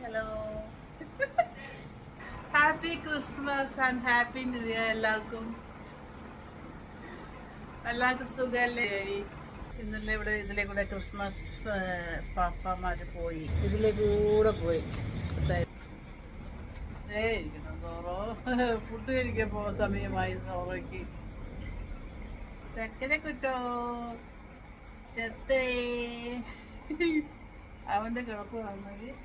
Hello, happy Christmas and happy new year എല്ലാവർക്കും. സുഖല്ലേ? ഇന്നലെ ഇതിലെ കൂടെ ക്രിസ്മസ് പാപ്പമാര് പോയി, ഇതിലെ കൂടെ പോയി. ഇരിക്കണം സോറോ, ഫുഡ് കഴിക്കാൻ പോകാൻ സമയമായി. സോറോയ്ക്ക് ചക്കര കുട്ടോ ചെത്തേ അവന്റെ കിടപ്പ് വന്നെങ്കിൽ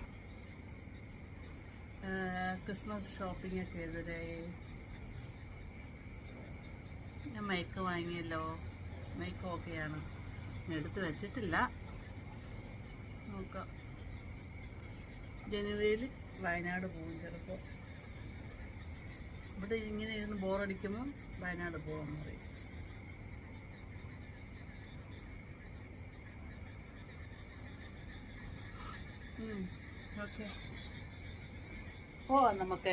ക്രിസ്മസ് ഷോപ്പിംഗ് ഒക്കെ ചെയ്തതേ. ഞാൻ മൈക്ക് വാങ്ങിയല്ലോ, മൈക്ക് ഓക്കെയാണ്, എടുത്ത് വെച്ചിട്ടില്ല, നോക്കാം. ജനുവരിയിൽ വയനാട് പോകും ചിലപ്പോൾ. ഇവിടെ ഇങ്ങനെ ഇരുന്ന് ബോറടിക്കുമ്പോൾ വയനാട് പോകാമെന്ന് പറയും. ഓക്കെ, പോവാം നമുക്ക്.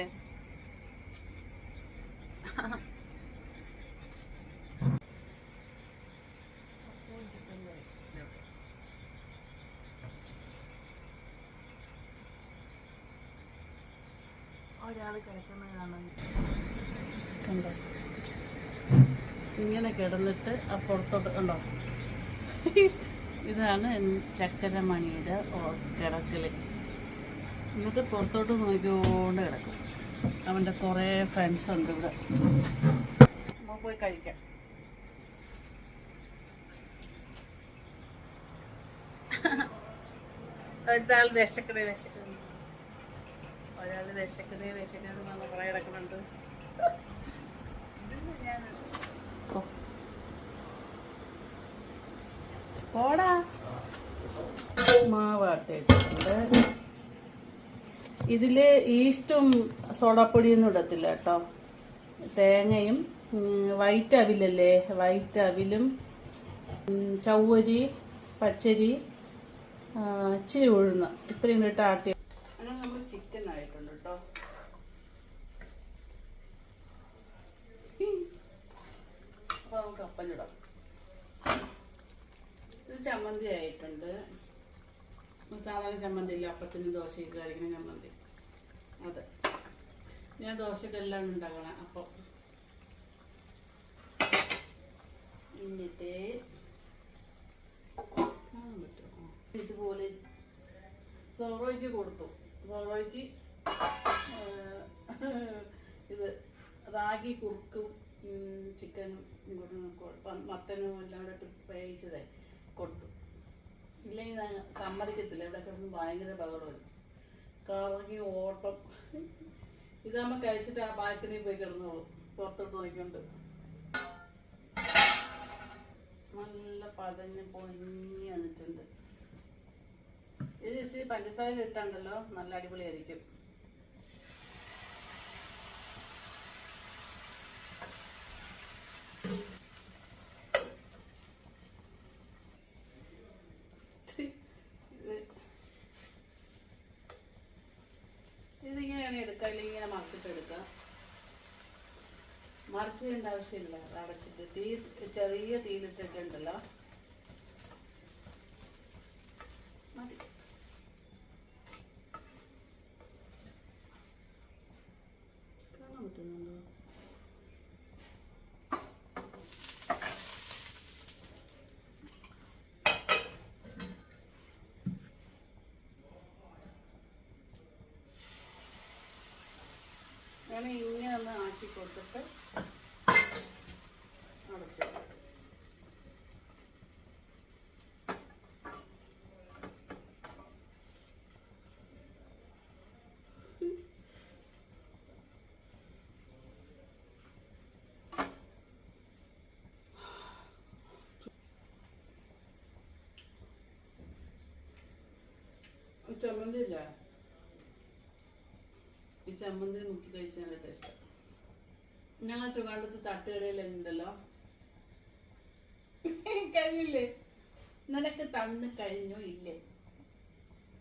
ഒരാൾ കിടക്കുന്നത് കാണാൻ കണ്ടോ? ഇങ്ങനെ കിടന്നിട്ട് ആ പുറത്തോട്ട് കണ്ടോ? ഇതാണ് ചക്കരമണിയുടെ കിടക്കൽ. എന്നിട്ട് പുറത്തോട്ട് നോക്കിക്കൊണ്ട് കിടക്കും. അവൻ്റെ കുറേ ഫ്രണ്ട്സ് ഉണ്ട് ഇവിടെ. നമുക്ക് പോയി കഴിക്കാം. അടുത്താൾ വിശക്കണേ ഒരാൾ വിശക്കണേ എന്ന് കുറേ കിടക്കുന്നുണ്ട്. പോടാ, മാവാട്ടിട്ടുണ്ട്. ഇതില് ഈസ്റ്റും സോഡാപ്പൊടിയൊന്നും ഇടത്തില്ല കേട്ടോ. തേങ്ങയും വൈറ്റ് അവിലല്ലേ, വൈറ്റ് അവിലും ചവ്വരി, പച്ചരി, ഇച്ചിരി ഉഴുന്ന്, ഇത്രയും ഇട്ട് ആട്ടി. അങ്ങനെ നമ്മൾ ചിക്കൻ ആയിട്ടുണ്ട് കേട്ടോ. അപ്പൊ നമുക്ക് അപ്പനിടാം. ഇത് ചമ്മന്തി ആയിട്ടുണ്ട്. സാധാരണ ചമ്മന്തി ഇല്ല, അപ്പത്തിന് ദോശയൊക്കെ കഴിക്കുന്ന ചമ്മന്തി. അതെ, ഞാൻ ദോശക്കെല്ലാം ഉണ്ടാക്കണം. അപ്പം എന്നിട്ട് ഇതുപോലെ സോറോയ്ക്ക് കൊടുത്തു. സോറോയ്ക്ക് ഇത് റാഗി കുറുക്കും ചിക്കനും മത്തനും എല്ലാം കൂടെ വേവിച്ചതേ കൊടുത്തു. ഇല്ലെങ്കിൽ ഞാൻ സമ്മതിക്കത്തില്ല. ഇവിടെ കിടന്ന് ഭയങ്കര ബഹളം, കറങ്ങി ഓട്ടം. ഇതാകുമ്പോൾ കഴിച്ചിട്ട് ആ ബാൽക്കണിയിൽ പോയി കിടന്നോളൂ, പുറത്തോട്ട് നോക്കിക്കൊണ്ട്. നല്ല പതഞ്ഞ് പൊങ്ങി വന്നിട്ടുണ്ട്. ഇത് ഇച്ചിരി പഞ്ചസാര ഇട്ടുണ്ടല്ലോ, നല്ല അടിപൊളിയായിരിക്കും. ഇതിങ്ങനെയാണ് എടുക്കുക, അല്ലെങ്കിൽ ഇങ്ങനെ മറിച്ചിട്ട് എടുക്കുക. മറിച്ചിടേണ്ട ആവശ്യമില്ല, അടച്ചിട്ട് തീ ചെറിയ തീയിലിട്ടിട്ടുണ്ടല്ലോ, മതി. കാണാൻ പറ്റുന്നുണ്ടോ? അങ്ങനെ ഇങ്ങനെ ഒന്ന് ആക്കി കൊടുത്തിട്ട് അടച്ചു. ചമ്മന്തി ഇല്ല, ഈ ചമ്മന്തി മുക്കി കഴിച്ചാൽ നല്ല ടേസ്റ്റ്. ഞങ്ങൾ ട്രിവാൻഡ്രത്ത് തട്ടുകടയിലുണ്ടല്ലോ. കഴിഞ്ഞില്ലേ? നിനക്ക് തന്ന് കഴിഞ്ഞോ ഇല്ലേ?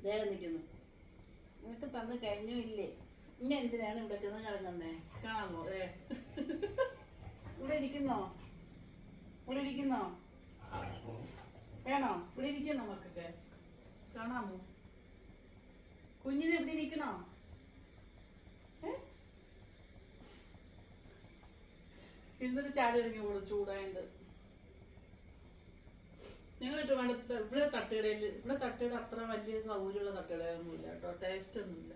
ദേഹം നിൽക്കുന്നു. നിനക്ക് തന്ന് കഴിഞ്ഞോ ഇല്ലേ? ഇനി എന്തിനാണ് ഇവിടെ കിടന്ന് കിടങ്ങുന്നേ? കാണാമോ? ഇവിടെ ഇരിക്കുന്നോ? ഇവിടെ ഇരിക്കുന്നോ? വേണോ? ഇവിടെ ഇരിക്കുന്നോ? മക്കൊക്കെ കാണാമോ? കുഞ്ഞിനെ എവിടെ ഇരിക്കണോ? എന്നിട്ട് ചാടി ഇറങ്ങി കൂടെ ചൂടായിട്ട്. ഞങ്ങളിട്ട് വേണ്ട ഇവിടെ തട്ടുകടയിൽ, ഇവിടെ തട്ടുകട അത്ര വലിയ സൗകര്യമുള്ള തട്ടുകടയൊന്നുമില്ല കേട്ടോ, ടേസ്റ്റ് ഒന്നുമില്ല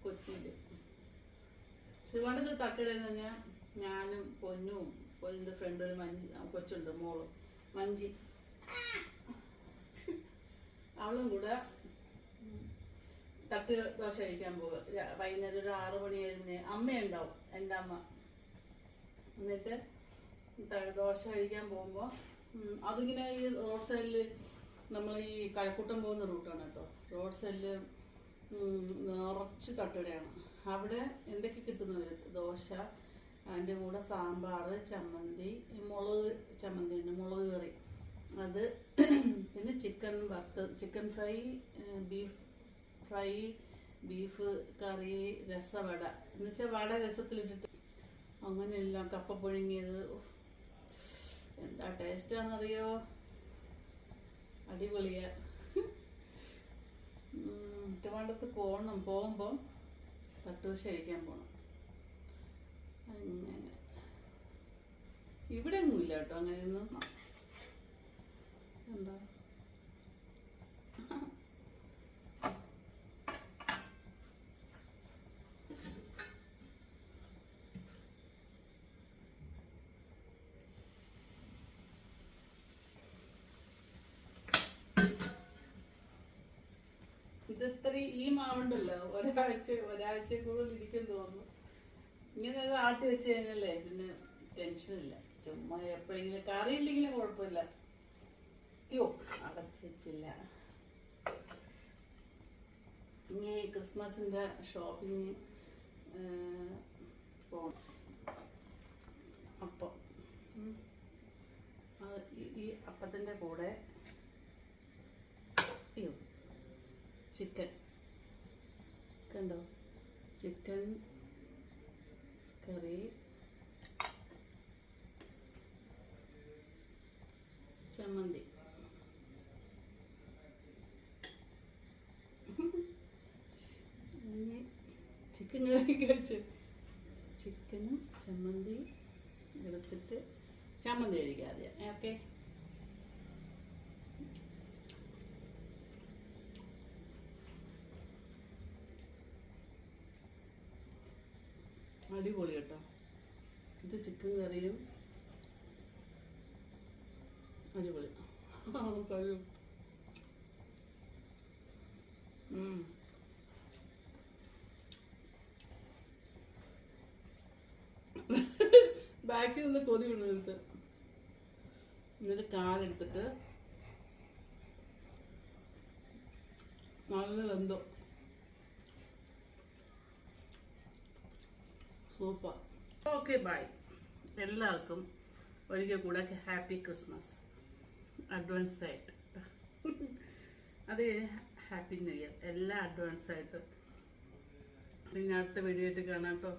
കൊച്ചിയില്. ശിവാണ്ടത് തട്ടുകടയിൽ നിന്ന് പറഞ്ഞാൽ ഞാനും പൊന്നിന്റെ ഫ്രണ്ട് ഒരു മഞ്ചി കൊച്ചുണ്ട്, മോള് മഞ്ചി, അവളും കൂടെ തട്ട് ദോശ കഴിക്കാൻ പോകുക. വൈകുന്നേരം ഒരു 6 മണി 7 മണി അമ്മയുണ്ടാവും, എൻ്റെ അമ്മ. എന്നിട്ട് ദോശ കഴിക്കാൻ പോകുമ്പോൾ അതിങ്ങനെ ഈ റോഡ് സൈഡിൽ, നമ്മൾ ഈ കഴക്കൂട്ടം പോകുന്ന റൂട്ടാണ് കേട്ടോ, റോഡ് സൈഡിൽ നിറച്ച് തട്ടുകടയാണ്. അവിടെ എന്തൊക്കെ കിട്ടുന്നത്? ദോശ, അതിൻ്റെ കൂടെ സാമ്പാർ, ചമ്മന്തി, മുളക് ചമ്മന്തി ഉണ്ട്, മുളക് കറി, അത് പിന്നെ ചിക്കൻ വറുത്തത്, ചിക്കൻ ഫ്രൈ, ബീഫ് കറി, രസവട എന്നുവെച്ചാൽ വട രസത്തിലിട്ടിട്ട് അങ്ങനെയെല്ലാം, കപ്പ പുഴുങ്ങിയത്. എന്താ ടേസ്റ്റാണെന്നറിയോ? അടിപൊളിയാ. ഒറ്റപ്പാലത്ത് പോകുമ്പോൾ തട്ടുദോശ കഴിക്കാൻ പോകണം. അങ്ങനെ ഇവിടെ ഒന്നും ഇല്ല കേട്ടോ അങ്ങനെയൊന്നും. എന്താ ഇതിത്ര ഈ മാവുണ്ടല്ലോ ഒരാഴ്ച കൂടുതൽ ഇരിക്കും തോന്നുന്നു. ഇങ്ങനെ അത് ആട്ടി വെച്ച് കഴിഞ്ഞല്ലേ പിന്നെ ടെൻഷനില്ല. ചുമ്മാ എപ്പോഴെങ്കിലും കറിയില്ലെങ്കിലും കുഴപ്പമില്ല. അയ്യോ അടച്ചു വെച്ചില്ല. ഇനി ക്രിസ്മസിൻ്റെ ഷോപ്പിങ് പോകണം. അപ്പം ഈ അപ്പത്തിൻ്റെ കൂടെ അയ്യോ ചിക്കൻ കണ്ടോ, ചിക്കൻ കറി, ചമ്മന്തി, ചിക്കൻ കറി കഴിച്ചു. ചിക്കനും ചമ്മന്തി എടുത്തിട്ട് ചമ്മന്തി കഴിക്കാം ആദ്യം. ഓക്കെ, അടിപൊളി കേട്ടോ. ഇത് ചിക്കൻ കറിയും അടിപൊളി. കഴിയും. ബാക്കിൽ നിന്ന് കൊതി വിടുന്നത്. എന്നിട്ട് കാലെടുത്തിട്ട് നല്ല വെന്തോ, സൂപ്പർ. Okay, by. എല്ലാവർക്കും ഒരിക്കൽ കൂടെ ഹാപ്പി ക്രിസ്മസ് അഡ്വാൻസ് ആയിട്ട്. അത് ഹാപ്പി ന്യൂ ഇയർ എല്ലാം അഡ്വാൻസ് ആയിട്ട്. പിന്നെ അടുത്ത വീഡിയോ ആയിട്ട് കാണാം കേട്ടോ.